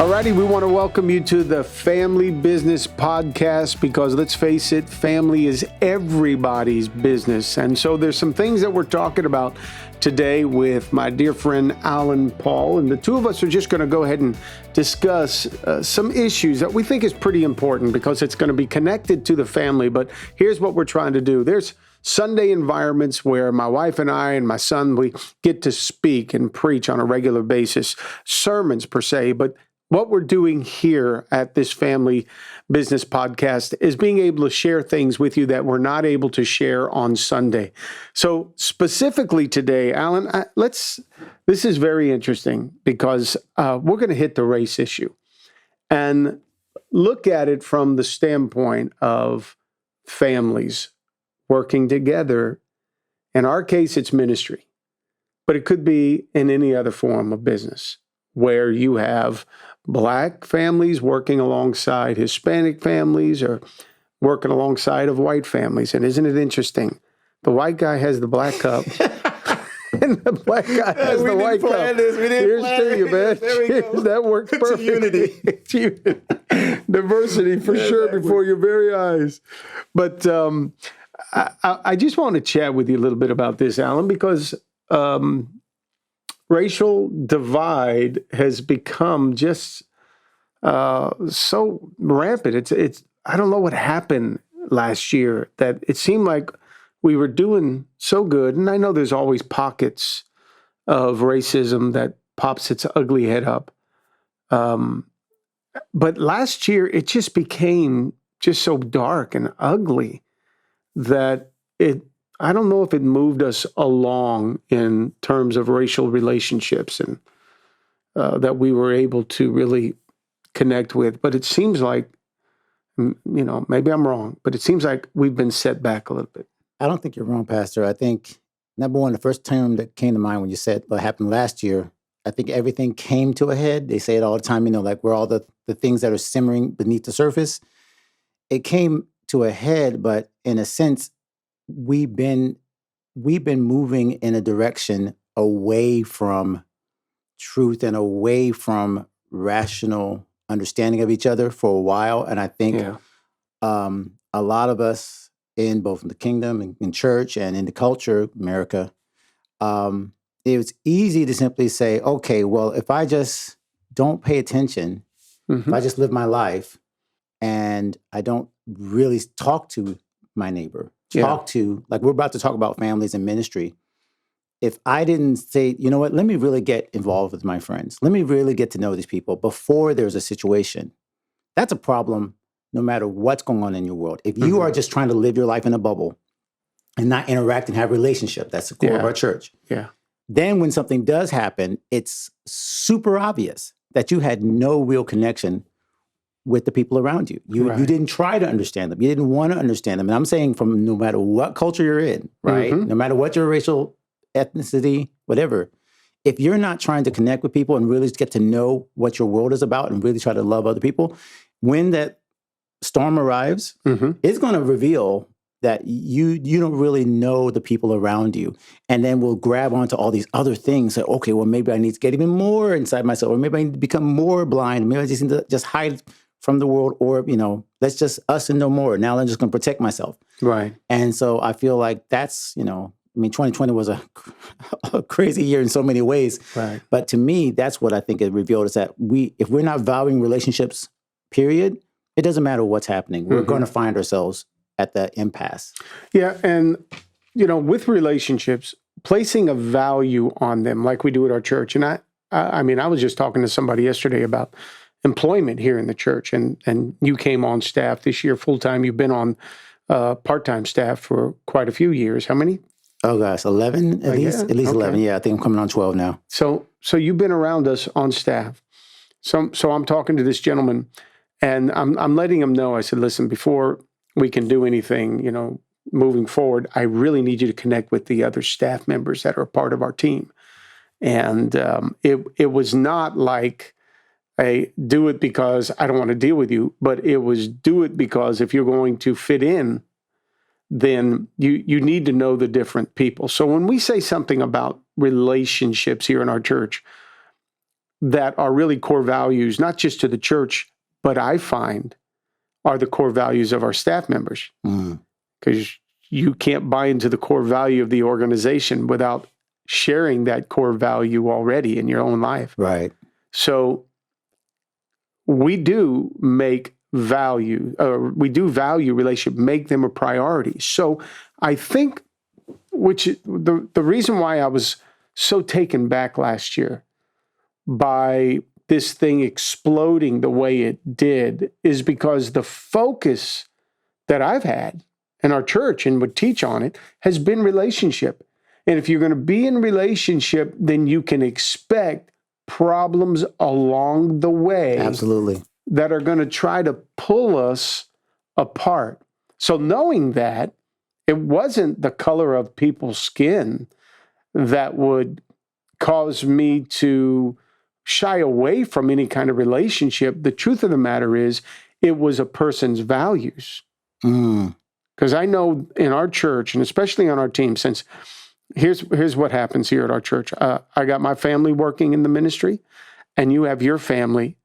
Alrighty, we want to welcome you to the Family Business Podcast because let's face it, family is everybody's business. And so there's some things that we're talking about today with my dear friend Alan Paul. And the two of us are just going to go ahead and discuss some issues that we think is pretty important because it's going to be connected to the family. But here's what we're trying to do. There's Sunday environments where my wife and I and my son, we get to speak and preach on a regular basis, sermons per se, but what we're doing here at this Family Business Podcast is being able to share things with you that we're not able to share on Sunday. So specifically today, Alan, this is very interesting because we're going to hit the race issue and look at it from the standpoint of families working together. In our case, it's ministry, but it could be in any other form of business where you have Black families working alongside Hispanic families or working alongside of white families. And isn't it interesting? The white guy has the black cup and the black guy has the white cup. Here's to you, man. Cheers. That works perfect. Unity. Diversity for sure before your very eyes. But I just want to chat with you a little bit about this, Alan, because racial divide has become just so rampant. It's I don't know what happened last year that it seemed like we were doing so good. And I know there's always pockets of racism that pops its ugly head up. But last year, it just became just so dark and ugly that I don't know if it moved us along in terms of racial relationships and that we were able to really connect with. But it seems like, maybe I'm wrong, but it seems like we've been set back a little bit. I don't think you're wrong, Pastor. I think, number one, the first term that came to mind when you said what happened last year, I think everything came to a head. They say it all the time, like where all the things that are simmering beneath the surface. It came to a head, but in a sense, we've been moving in a direction away from truth and away from rational understanding of each other for a while. And I think a lot of us in both the kingdom and in church and in the culture, America, it was easy to simply say, okay, well, if I just don't pay attention, if I just live my life and I don't really talk to my neighbor, like we're about to talk about families and ministry. If I didn't say, you know what, let me really get involved with my friends. Let me really get to know these people before there's a situation. That's a problem no matter what's going on in your world. If you are just trying to live your life in a bubble and not interact and have a relationship, that's the core of our church. Yeah. Then when something does happen, it's super obvious that you had no real connection with the people around you. You didn't try to understand them. You didn't want to understand them. And I'm saying from no matter what culture you're in, right? No matter what your racial ethnicity, whatever, if you're not trying to connect with people and really get to know what your world is about and really try to love other people, when that storm arrives, it's going to reveal that you don't really know the people around you. And then we'll grab onto all these other things. Say, okay, well, maybe I need to get even more inside myself, or maybe I need to become more blind. Maybe I just need to just hide from the world, or, let's just us and no more. Now I'm just going to protect myself. Right. And so I feel like that's, 2020 was a crazy year in so many ways. Right. But to me, that's what I think it revealed is that if we're not valuing relationships, period, it doesn't matter what's happening. We're going to find ourselves at that impasse. Yeah. And, with relationships, placing a value on them like we do at our church. And I was just talking to somebody yesterday about employment here in the church. And you came on staff this year full-time. You've been on part-time staff for quite a few years. How many? Oh, gosh, 11 at least? At least okay. 11, yeah. I think I'm coming on 12 now. So you've been around us on staff. So I'm talking to this gentleman, and I'm letting him know, I said, listen, before we can do anything, moving forward, I really need you to connect with the other staff members that are a part of our team. And it was not like, hey, do it because I don't want to deal with you, but it was do it because if you're going to fit in, then you need to know the different people. So when we say something about relationships here in our church, that are really core values, not just to the church, but I find are the core values of our staff members. Because you can't buy into the core value of the organization without sharing that core value already in your own life. Right. So we do value relationship, make them a priority. So I think, the reason why I was so taken back last year by this thing exploding the way it did is because the focus that I've had in our church and would teach on it has been relationship. And if you're going to be in relationship, then you can expect problems along the way. Absolutely. That are going to try to pull us apart. So knowing that, it wasn't the color of people's skin that would cause me to shy away from any kind of relationship. The truth of the matter is, it was a person's values. Because I know in our church, and especially on our team, since here's what happens here at our church. I got my family working in the ministry, and you have your family.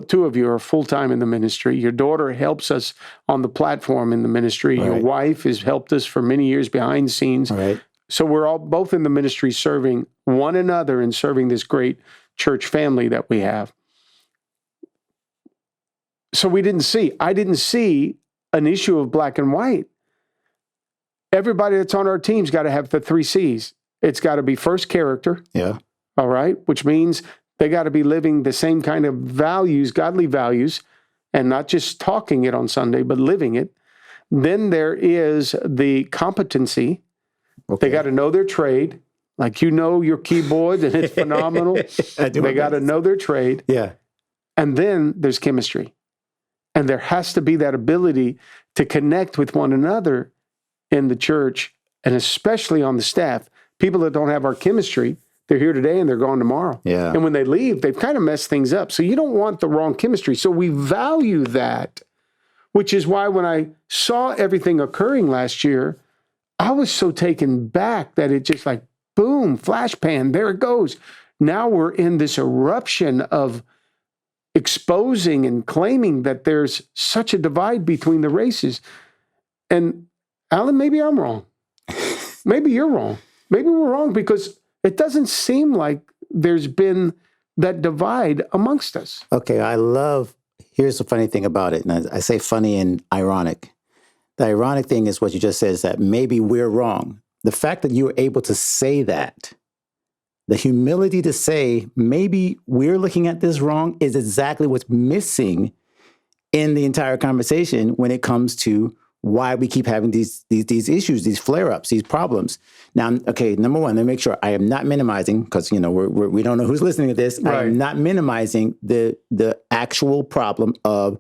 Two of you are full-time in the ministry. Your daughter helps us on the platform in the ministry. Right. Your wife has helped us for many years behind the scenes. Right. So we're all both in the ministry serving one another and serving this great church family that we have. So I didn't see an issue of black and white. Everybody that's on our team's got to have the 3 C's. It's got to be first character. Yeah. All right. Which means they got to be living the same kind of values, godly values, and not just talking it on Sunday, but living it. Then there is the competency. Okay. They got to know their trade. Like your keyboard, and it's phenomenal. They got to know their trade. Yeah. And then there's chemistry. And there has to be that ability to connect with one another in the church, and especially on the staff. People that don't have our chemistry, they're here today and they're gone tomorrow. Yeah. And when they leave, they've kind of messed things up. So you don't want the wrong chemistry. So we value that, which is why when I saw everything occurring last year, I was so taken back that it just like, boom, flash pan, there it goes. Now we're in this eruption of exposing and claiming that there's such a divide between the races. And Alan, maybe I'm wrong. Maybe you're wrong. Maybe we're wrong because it doesn't seem like there's been that divide amongst us. Okay, here's the funny thing about it. And I say funny and ironic. The ironic thing is what you just said is that maybe we're wrong. The fact that you were able to say that, the humility to say maybe we're looking at this wrong is exactly what's missing in the entire conversation when it comes to why we keep having these issues, these flare-ups, these problems. Now, okay, number one, let me make sure I am not minimizing, because we don't know who's listening to this. Right. I am not minimizing the actual problem of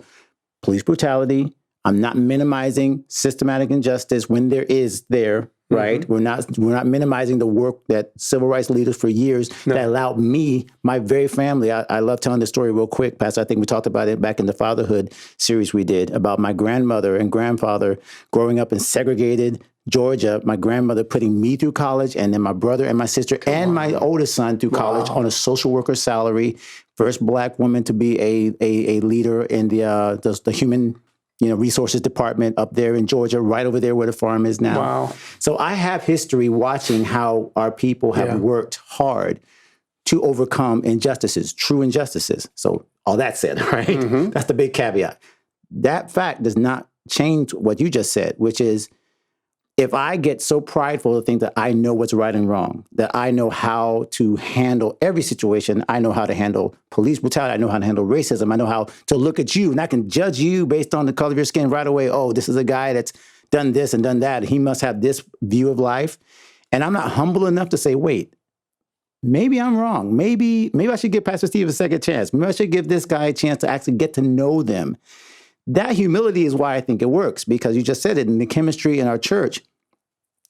police brutality. I'm not minimizing systematic injustice when there is there. Right. Mm-hmm. We're not minimizing the work that civil rights leaders for years that allowed me, my very family. I love telling this story real quick, Pastor. I think we talked about it back in the fatherhood series we did about my grandmother and grandfather growing up in segregated Georgia. My grandmother putting me through college, and then my brother and my sister my oldest son through college on a social worker salary. First Black woman to be a leader in the human resources department up there in Georgia, right over there where the farm is now. Wow. So I have history watching how our people have worked hard to overcome injustices, true injustices. So all that said, right? Mm-hmm. That's the big caveat. That fact does not change what you just said, which is if I get so prideful to think that I know what's right and wrong, that I know how to handle every situation, I know how to handle police brutality, I know how to handle racism, I know how to look at you, and I can judge you based on the color of your skin right away. Oh, this is a guy that's done this and done that. He must have this view of life. And I'm not humble enough to say, wait, maybe I'm wrong. Maybe I should give Pastor Steve a second chance. Maybe I should give this guy a chance to actually get to know them. That humility is why I think it works, because you just said it in the chemistry in our church.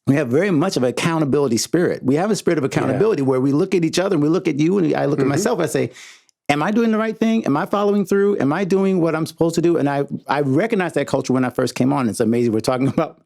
We have very much of an accountability spirit. We have a spirit of accountability where we look at each other and we look at you and I look at myself. I say, am I doing the right thing? Am I following through? Am I doing what I'm supposed to do? And I recognized that culture when I first came on. It's amazing. We're talking about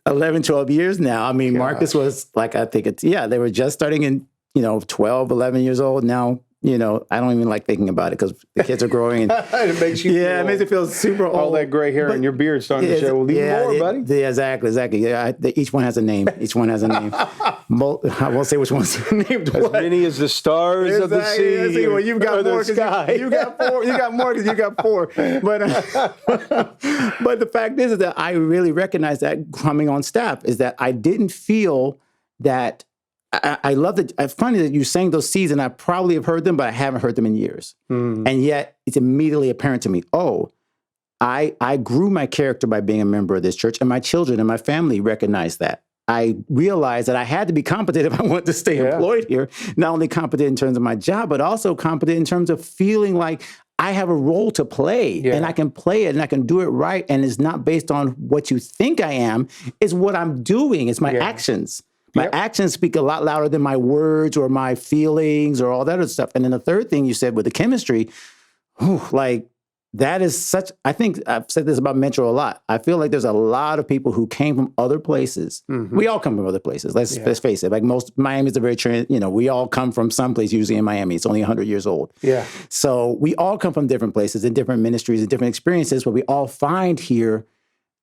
11, 12 years now. I mean, Marcus was like, I think they were just starting in, 12, 11 years old. Now You know, I don't even like thinking about it because the kids are growing. And, It makes you yeah, feel it makes you feel super old. all that gray hair in your beard starting to show. Well, even more, buddy. Yeah, exactly. Yeah, each one has a name. Each one has a name. I won't say which one's named As what. many as the stars of the sea. Yeah, see, well, you've got more because you got four. You got more because you got four. But the fact is that I really recognize that coming on staff is that I didn't feel that. I love that. It's funny that you sang those seeds, and I probably have heard them, but I haven't heard them in years. And yet, it's immediately apparent to me. Oh, I grew my character by being a member of this church, and my children and my family recognize that. I realized that I had to be competent if I wanted to stay employed here. Not only competent in terms of my job, but also competent in terms of feeling like I have a role to play, and I can play it, and I can do it right. And it's not based on what you think I am; it's what I'm doing. It's my actions. My actions speak a lot louder than my words or my feelings or all that other stuff. And then the third thing you said with the chemistry, like that is such, I think I've said this about Metro a lot. I feel like there's a lot of people who came from other places. We all come from other places. Let's face it. Like Miami's a very, we all come from someplace usually in Miami. It's only 100 years old. Yeah. So we all come from different places and different ministries and different experiences, but we all find here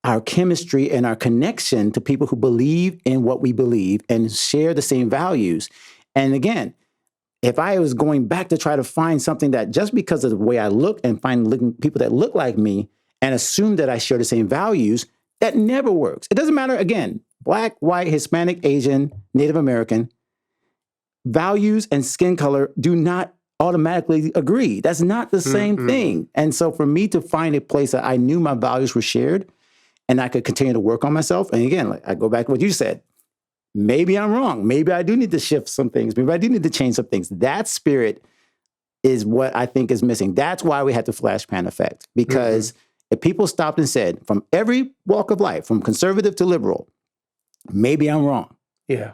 our chemistry and our connection to people who believe in what we believe and share the same values. And again, if I was going back to try to find something that just because of the way I look and find people that look like me and assume that I share the same values, that never works. It doesn't matter, again, Black, white, Hispanic, Asian, Native American, values and skin color do not automatically agree. That's not the same thing. And so for me to find a place that I knew my values were shared, and I could continue to work on myself. And again, like I go back to what you said. Maybe I'm wrong. Maybe I do need to shift some things. Maybe I do need to change some things. That spirit is what I think is missing. That's why we had the flashpan effect. Because if people stopped and said, from every walk of life, from conservative to liberal, maybe I'm wrong. Yeah.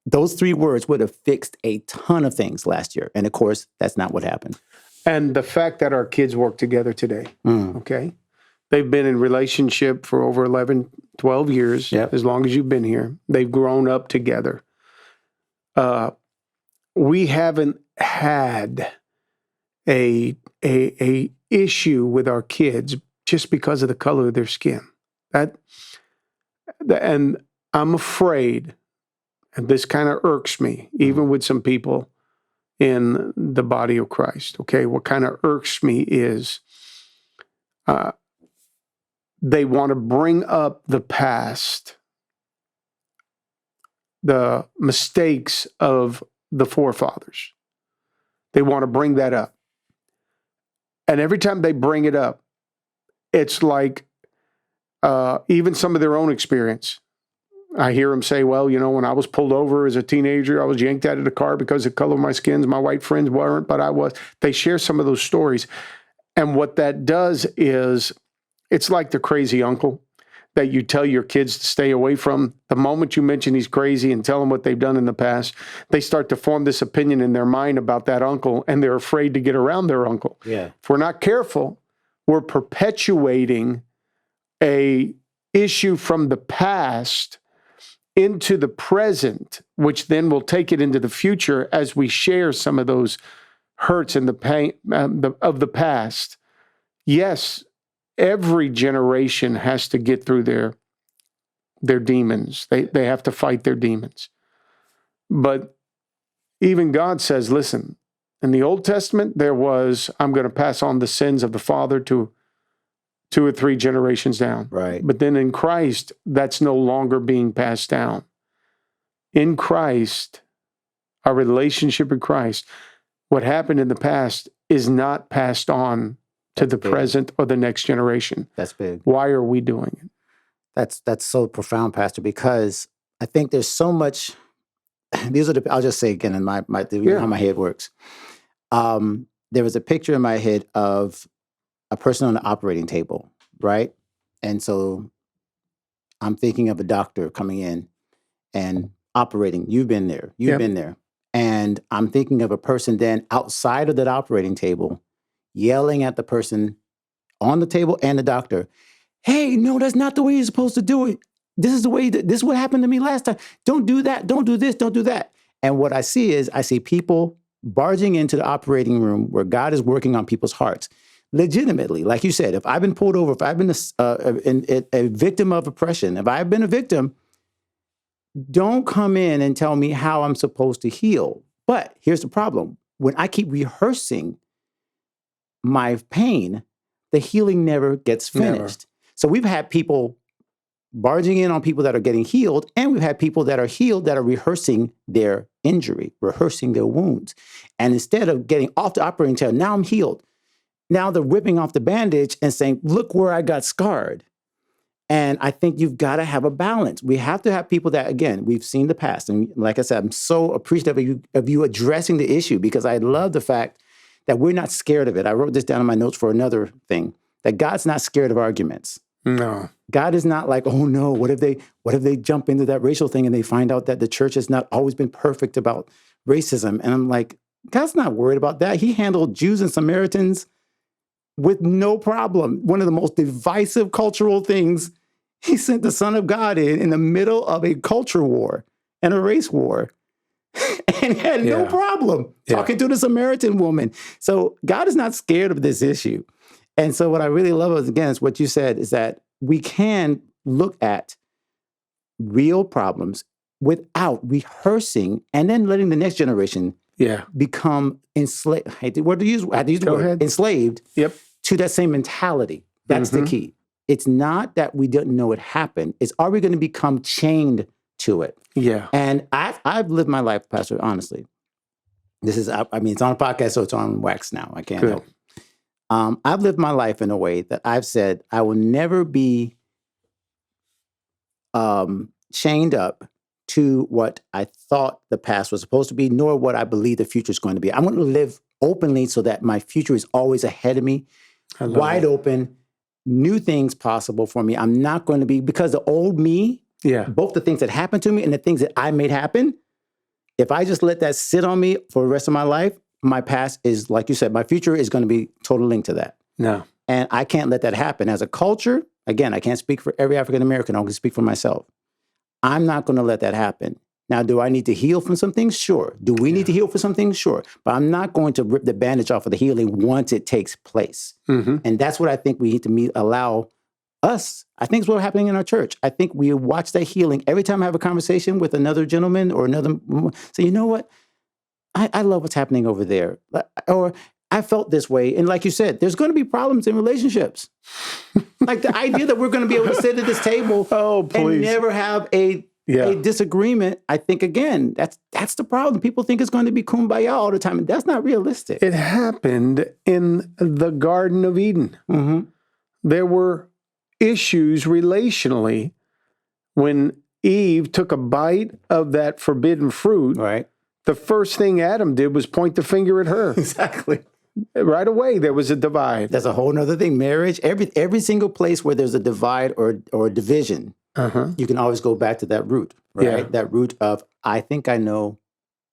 Those three words would have fixed a ton of things last year. And of course, that's not what happened. And the fact that our kids work together today, okay? They've been in relationship for over 11, 12 years, as long as you've been here. They've grown up together. We haven't had a issue with our kids just because of the color of their skin. And I'm afraid, and this kind of irks me, even with some people in the body of Christ, okay? What kind of irks me is they want to bring up the past, the mistakes of the forefathers. They want to bring that up. And every time they bring it up, it's like even some of their own experience. I hear them say, well, when I was pulled over as a teenager, I was yanked out of the car because of the color of my skin. My white friends weren't, but I was. They share some of those stories. And what that does is, it's like the crazy uncle that you tell your kids to stay away from. The moment you mention he's crazy and tell them what they've done in the past, they start to form this opinion in their mind about that uncle, and they're afraid to get around their uncle. Yeah. If we're not careful, we're perpetuating a issue from the past into the present, which then will take it into the future as we share some of those hurts and the pain of the past. Yes, every generation has to get through their demons. They have to fight their demons. But even God says, listen, in the Old Testament, there was, I'm going to pass on the sins of the father to 2 or 3 generations down. Right. But then in Christ, that's no longer being passed down. In Christ, our relationship with Christ, what happened in the past is not passed on to the present or the next generation. That's big. Why are we doing it? That's so profound, Pastor, because I think there's so much. These are I'll just say again, in my how my head works. There was a picture in my head of a person on the operating table, right? And so I'm thinking of a doctor coming in and operating. You've been there. You've been there. And I'm thinking of a person then outside of that operating table yelling at the person on the table and the doctor, hey, no, that's not the way you're supposed to do it. This is the way, this is what happened to me last time. Don't do that. Don't do this. Don't do that. And what I see is I see people barging into the operating room where God is working on people's hearts. Legitimately, like you said, if I've been pulled over, if I've been a victim of oppression, if I've been a victim, don't come in and tell me how I'm supposed to heal. But here's the problem. When I keep rehearsing my pain, the healing never gets finished. Never. So we've had people barging in on people that are getting healed, and we've had people that are healed that are rehearsing their injury, rehearsing their wounds. And instead of getting off the operating table, now I'm healed. Now they're ripping off the bandage and saying, look where I got scarred. And I think you've got to have a balance. We have to have people that, again, we've seen the past. And like I said, I'm so appreciative of you addressing the issue, because I love the fact that we're not scared of it. I wrote this down in my notes for another thing, that God's not scared of arguments. No. God is not like, oh no, what if they jump into that racial thing and they find out that the church has not always been perfect about racism? And I'm like, God's not worried about that. He handled Jews and Samaritans with no problem. One of the most divisive cultural things, he sent the Son of God in the middle of a culture war and a race war. And he had no problem talking to the Samaritan woman. So God is not scared of this issue. And so what I really love is what you said, is that we can look at real problems without rehearsing and then letting the next generation become enslaved. I had to use the word enslaved to that same mentality. That's the key. It's not that we didn't know it happened. It's, are we going to become chained to it? Yeah. And I've lived my life, Pastor, honestly. This is, I mean, it's on a podcast, so it's on wax now. I can't help. I've lived my life in a way that I've said I will never be chained up to what I thought the past was supposed to be, nor what I believe the future is going to be. I'm going to live openly so that my future is always ahead of me, wide open, new things possible for me. I'm not going to be, because the old me, both the things that happened to me and the things that I made happen, if I just let that sit on me for the rest of my life, my past is, like you said, my future is going to be totally linked to that. No. And I can't let that happen. As a culture, again, I can't speak for every African-American. I can speak for myself. I'm not going to let that happen. Now, do I need to heal from some things? Sure. Do we need to heal for some things? Sure. But I'm not going to rip the bandage off of the healing once it takes place. And that's what I think we need to allow us. I think it's what's happening in our church. I think we watch that healing. Every time I have a conversation with another gentleman or another woman, say, you know what? I love what's happening over there. Or I felt this way. And like you said, there's going to be problems in relationships. Like the idea that we're going to be able to sit at this table and never have a disagreement. I think, again, that's the problem. People think it's going to be kumbaya all the time. And that's not realistic. It happened in the Garden of Eden. There were issues relationally when Eve took a bite of that forbidden fruit. Right. The first thing Adam did was point the finger at her. Exactly. Right away, there was a divide. That's a whole nother thing. Marriage, every single place where there's a divide or a division, you can always go back to that root, right? Yeah. That root of, I think I know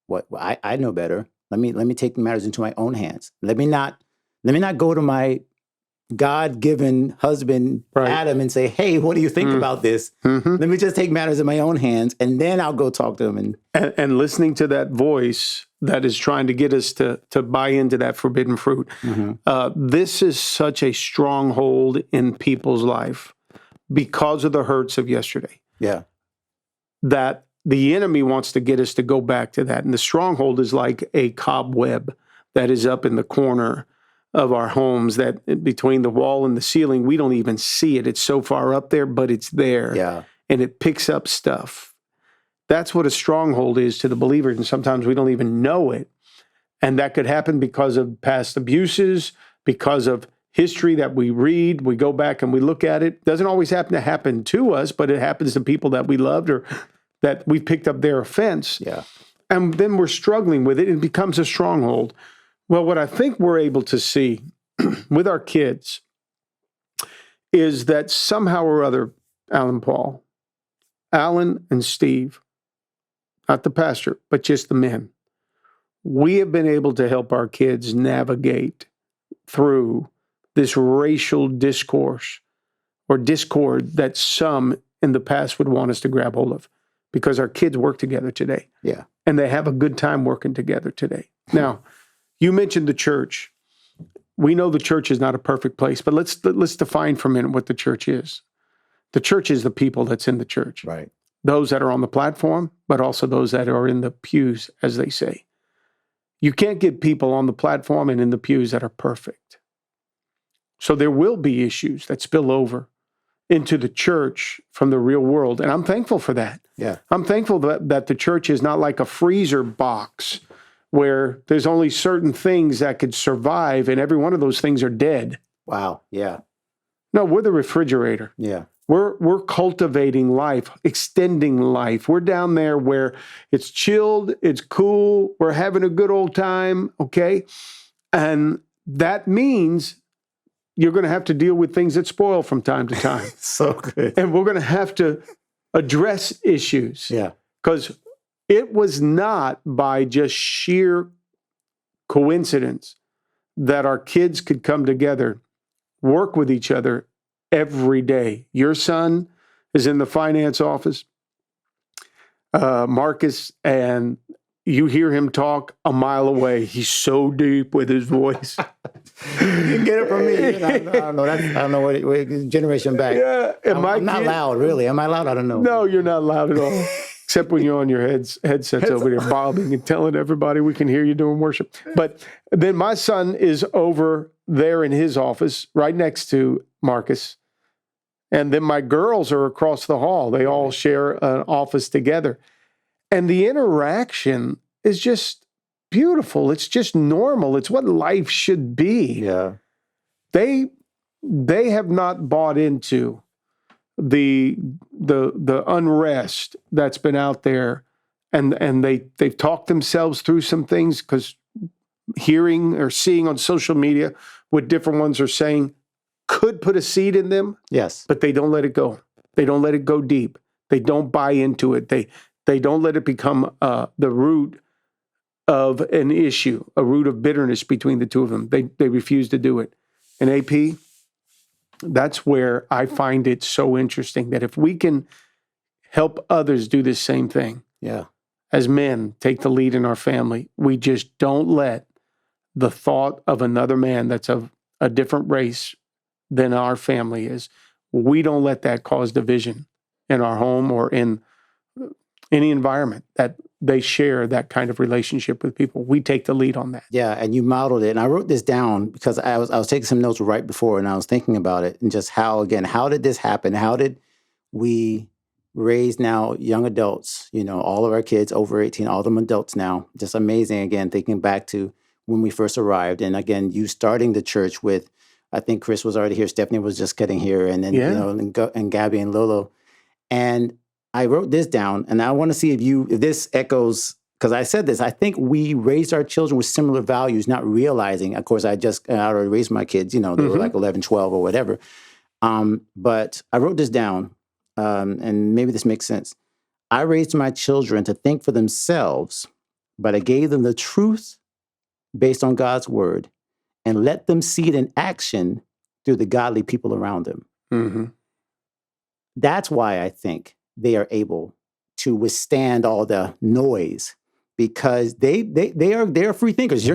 what I know better. Let me take matters into my own hands. Let me not go to my God-given husband, Adam, and say, hey, what do you think about this? Let me just take matters in my own hands, and then I'll go talk to him. And listening to that voice that is trying to get us to buy into that forbidden fruit. This is such a stronghold in people's life because of the hurts of yesterday. Yeah. That the enemy wants to get us to go back to that. And the stronghold is like a cobweb that is up in the corner of our homes, that between the wall and the ceiling, we don't even see it. It's so far up there, but it's there. Yeah. And it picks up stuff. That's what a stronghold is to the believer. And sometimes we don't even know it. And that could happen because of past abuses, because of history that we read. We go back and we look at it. It doesn't always happen to us, but it happens to people that we loved or that we picked up their offense. Yeah. And then we're struggling with it. It becomes a stronghold. Well, what I think we're able to see with our kids is that somehow or other, Alan and Steve, not the pastor, but just the men, we have been able to help our kids navigate through this racial discourse or discord that some in the past would want us to grab hold of. because our kids work together today. Yeah. And they have a good time working together today. Now, you mentioned the church. We know the church is not a perfect place, but let's define for a minute what the church is. The church is the people that's in the church. Right. Those that are on the platform, but also those that are in the pews, as they say. You can't get people on the platform and in the pews that are perfect. So there will be issues that spill over into the church from the real world. And I'm thankful for that. Yeah. I'm thankful that the church is not like a freezer box where there's only certain things that could survive and every one of those things are dead. Wow. Yeah. No, we're the refrigerator. Yeah. We're cultivating life, extending life. We're down there where it's chilled, it's cool, we're having a good old time, okay? And that means you're going to have to deal with things that spoil from time to time. So good. And we're going to have to address issues. Yeah. Because it was not by just sheer coincidence that our kids could come together, work with each other every day. Your son is in the finance office, Marcus, and you hear him talk a mile away. He's so deep with his voice. You get it from me. I don't know. I don't know what generation back. Yeah, and I'm not loud, really. Am I loud? I don't know. No, you're not loud at all. Except when you're on your headsets over there bobbing and telling everybody we can hear you doing worship. But then my son is over there in his office right next to Marcus. And then my girls are across the hall. They all share an office together. And the interaction is just beautiful. It's just normal. It's what life should be. Yeah. They have not bought into the unrest that's been out there, and they've talked themselves through some things, because hearing or seeing on social media what different ones are saying could put a seed in them. Yes. But they don't let it go. They don't let it go deep. They don't buy into it. They don't let it become the root of an issue, a root of bitterness between the two of them. They refuse to do it. And AP, that's where I find it so interesting that if we can help others do this same thing, Yeah. as men, take the lead in our family, we just don't let the thought of another man that's of a different race than our family is, we don't let that cause division in our home or in any environment that they share that kind of relationship with people. We take the lead on that. Yeah, and you modeled it. And I wrote this down because I was taking some notes right before, and I was thinking about it and just how did this happen? How did we raise now young adults, all of our kids over 18, all of them adults now? Just amazing, again, thinking back to when we first arrived. And again, you starting the church with, I think Chris was already here, Stephanie was just getting here, and then, and Gabby and Lolo. And I wrote this down, and I want to see if this echoes, because I said this, I think we raised our children with similar values, not realizing. Of course, I already raised my kids, they were like 11, 12 or whatever. But I wrote this down, and maybe this makes sense. I raised my children to think for themselves, but I gave them the truth based on God's word and let them see it in action through the godly people around them. Mm-hmm. That's why I think they are able to withstand all the noise, because they are free thinkers.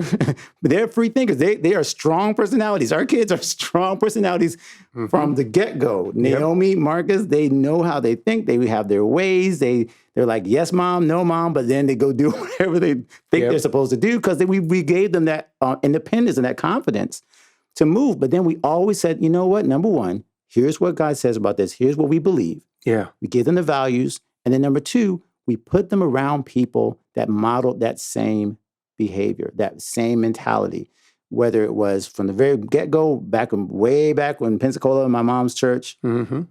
They're free thinkers. They are strong personalities. Our kids are strong personalities from the get-go. Naomi, Marcus, they know how they think. They have their ways. They're like, yes, mom, no, mom, but then they go do whatever they think they're supposed to do, because we gave them that independence and that confidence to move. But then we always said, you know what? Number one, here's what God says about this. Here's what we believe. Yeah. We give them the values. And then number two, we put them around people that modeled that same behavior, that same mentality, whether it was from the very get-go, way back when Pensacola, my mom's church,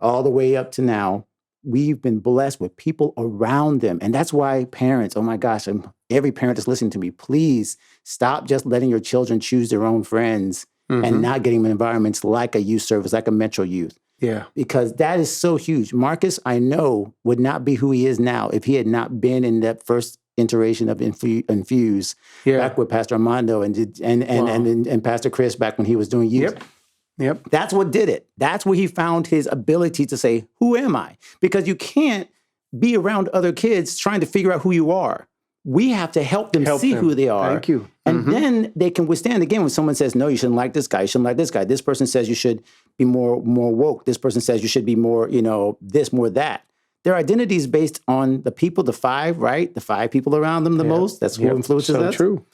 all the way up to now. We've been blessed with people around them. And that's why parents, oh my gosh, every parent that's listening to me, please stop just letting your children choose their own friends and not getting them in environments like a youth service, like a Metro Youth. Yeah. Because that is so huge. Marcus, I know, would not be who he is now if he had not been in that first iteration of Infuse back with Pastor Armando and Pastor Chris back when he was doing youth. Yep. That's what did it. That's where he found his ability to say, who am I? Because you can't be around other kids trying to figure out who you are. We have to help them see who they are. Thank you. And then they can withstand. Again, when someone says, no, you shouldn't like this guy, you shouldn't like this guy. This person says you should be more woke. This person says you should be more, this, more that. Their identity is based on the people, the five, right? The five people around them the most. That's who influences us. So true.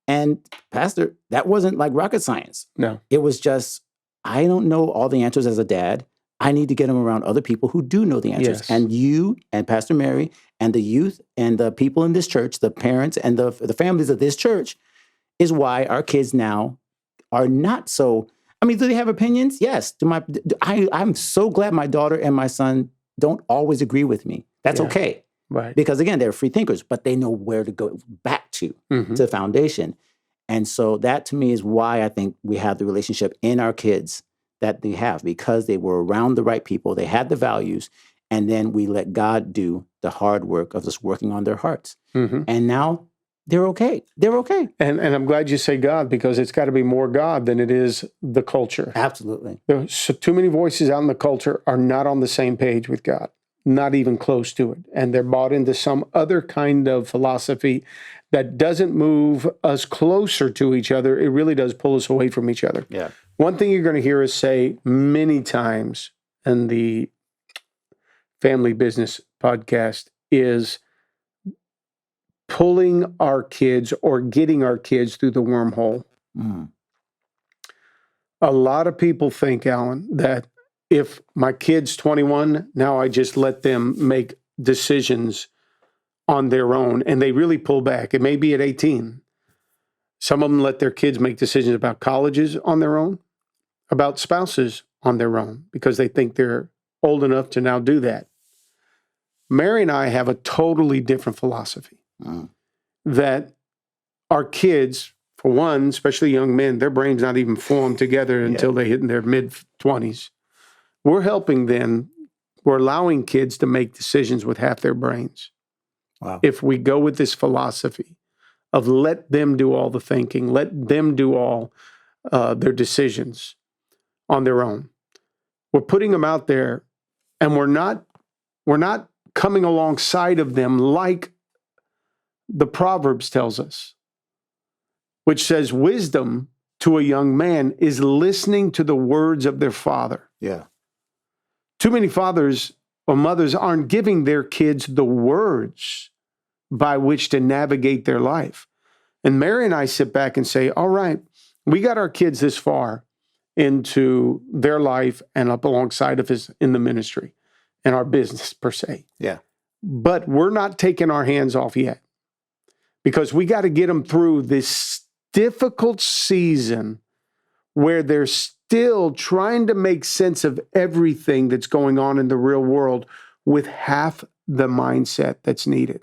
And Pastor, that wasn't like rocket science. No. It was just, I don't know all the answers as a dad. I need to get them around other people who do know the answers. Yes. And you and Pastor Mary and the youth and the people in this church, the parents and the families of this church is why our kids now are not so, do they have opinions? Yes. I'm so glad my daughter and my son don't always agree with me. That's okay. Right. Because again, they're free thinkers, but they know where to go back to the foundation. And so that to me is why I think we have the relationship in our kids that they have, because they were around the right people, they had the values, and then we let God do the hard work of just working on their hearts. And now they're okay. They're okay. And I'm glad you say God, because it's got to be more God than it is the culture. Absolutely. There's so too many voices out in the culture are not on the same page with God, not even close to it. And they're bought into some other kind of philosophy that doesn't move us closer to each other. It really does pull us away from each other. Yeah. One thing you're going to hear us say many times in the Family Business Podcast is pulling our kids or getting our kids through the wormhole. A lot of people think, Alan, that if my kid's 21, now I just let them make decisions on their own, and they really pull back. It may be at 18. Some of them let their kids make decisions about colleges on their own, about spouses on their own, because they think they're old enough to now do that. Mary and I have a totally different philosophy. That our kids, for one, especially young men, their brains not even formed together until they hit in their mid-20s. We're helping them. We're allowing kids to make decisions with half their brains. Wow. If we go with this philosophy of let them do all the thinking, let them do all their decisions on their own. We're putting them out there, and we're not coming alongside of them like the Proverbs tells us, which says wisdom to a young man is listening to the words of their father. Yeah. Too many fathers or mothers aren't giving their kids the words by which to navigate their life. And Mary and I sit back and say, all right, we got our kids this far into their life and up alongside of us in the ministry and our business per se. Yeah. But we're not taking our hands off yet, because we got to get them through this difficult season where they're still trying to make sense of everything that's going on in the real world with half the mindset that's needed.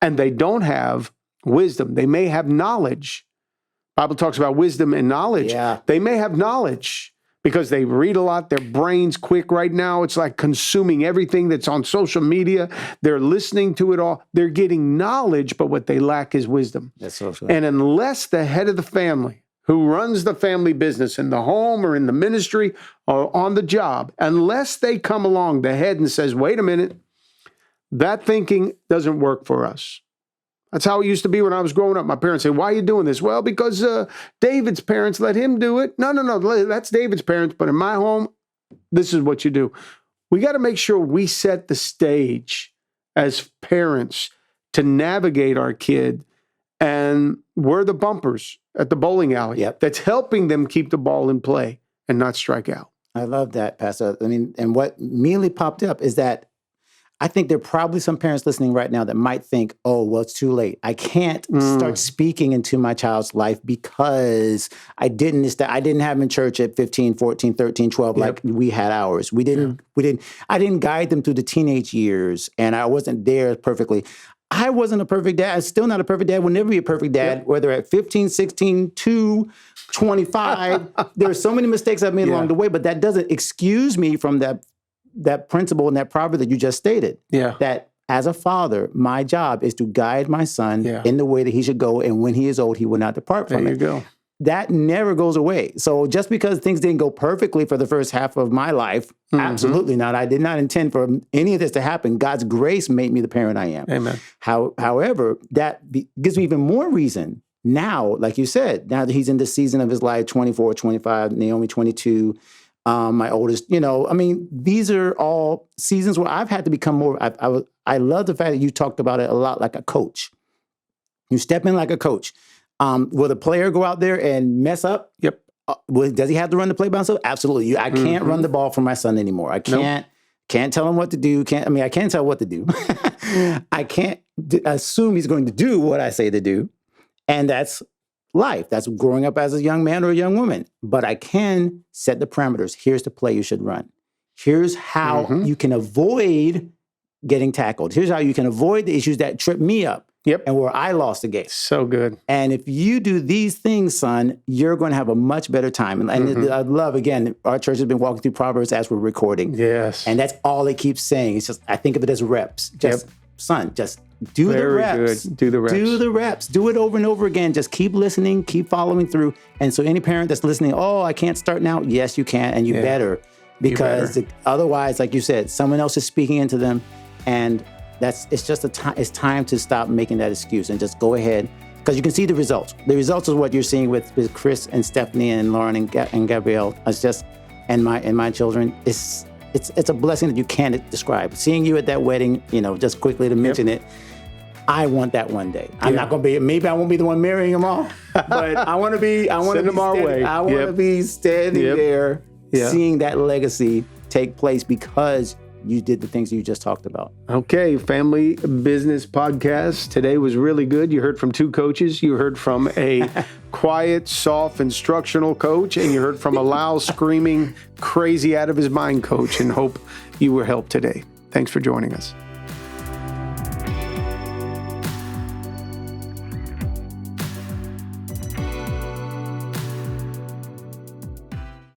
And they don't have wisdom. They may have knowledge. Bible talks about wisdom and knowledge. Yeah. They may have knowledge because they read a lot. Their brain's quick right now. It's like consuming everything that's on social media. They're listening to it all. They're getting knowledge, but what they lack is wisdom. That's so true. And unless the head of the family, who runs the family business in the home or in the ministry or on the job, unless they come along the head and says, wait a minute, that thinking doesn't work for us. That's how it used to be when I was growing up. My parents say, why are you doing this? Well, because David's parents let him do it. No, that's David's parents. But in my home, this is what you do. We got to make sure we set the stage as parents to navigate our kid. And we're the bumpers at the bowling alley that's helping them keep the ball in play and not strike out. I love that, Pastor. And what immediately popped up is that I think there are probably some parents listening right now that might think, oh, well, it's too late. I can't start speaking into my child's life because I didn't have him in church at 15, 14, 13, 12, like we had ours. I didn't guide them through the teenage years, and I wasn't there perfectly. I wasn't a perfect dad. I'm still not a perfect dad. Will never be a perfect dad, whether at 15, 16, 2, 25. There are so many mistakes I've made along the way, but that doesn't excuse me from that principle and that proverb that you just stated. Yeah. That as a father, my job is to guide my son in the way that he should go, and when he is old, he will not depart from it. There you go. that never goes away. So just because things didn't go perfectly for the first half of my life, absolutely not. I did not intend for any of this to happen. God's grace made me the parent I am. Amen. However, gives me even more reason now, like you said, now that he's in this season of his life, 24, 25, Naomi 22, my oldest, these are all seasons where I've had to become more, I love the fact that you talked about it a lot like a coach. You step in like a coach. Will the player go out there and mess up? Yep. Does he have to run the play by himself? Absolutely. I can't run the ball for my son anymore. I can't tell him what to do. I can't tell what to do. I can't assume he's going to do what I say to do. And that's life. That's growing up as a young man or a young woman. But I can set the parameters. Here's the play you should run. Here's how you can avoid getting tackled. Here's how you can avoid the issues that trip me up. Yep. And where I lost the game. So good. And if you do these things, son, you're going to have a much better time. And I love, again, our church has been walking through Proverbs as we're recording. Yes. And that's all it keeps saying. It's just, I think of it as reps. Just, son, just do the reps. Good. Do the reps. Do the reps. Do it over and over again. Just keep listening, keep following through. And so any parent that's listening, I can't start now. Yes, you can. And you better. Because otherwise, like you said, someone else is speaking into them. And it's time to stop making that excuse and just go ahead, because you can see the results. The results is what you're seeing with Chris and Stephanie and Lauren and Gabrielle. It's just, and my children. It's a blessing that you can't describe. Seeing you at that wedding, just quickly to mention it. I want that one day. I'm not going to be. Maybe I won't be the one marrying them all, but I want to be. I want to be our way. I want to be standing there, seeing that legacy take place because you did the things you just talked about. Okay, Family Business Podcast. Today was really good. You heard from two coaches. You heard from a quiet, soft, instructional coach, and you heard from a loud, screaming, crazy out of his mind coach, and hope you were helped today. Thanks for joining us.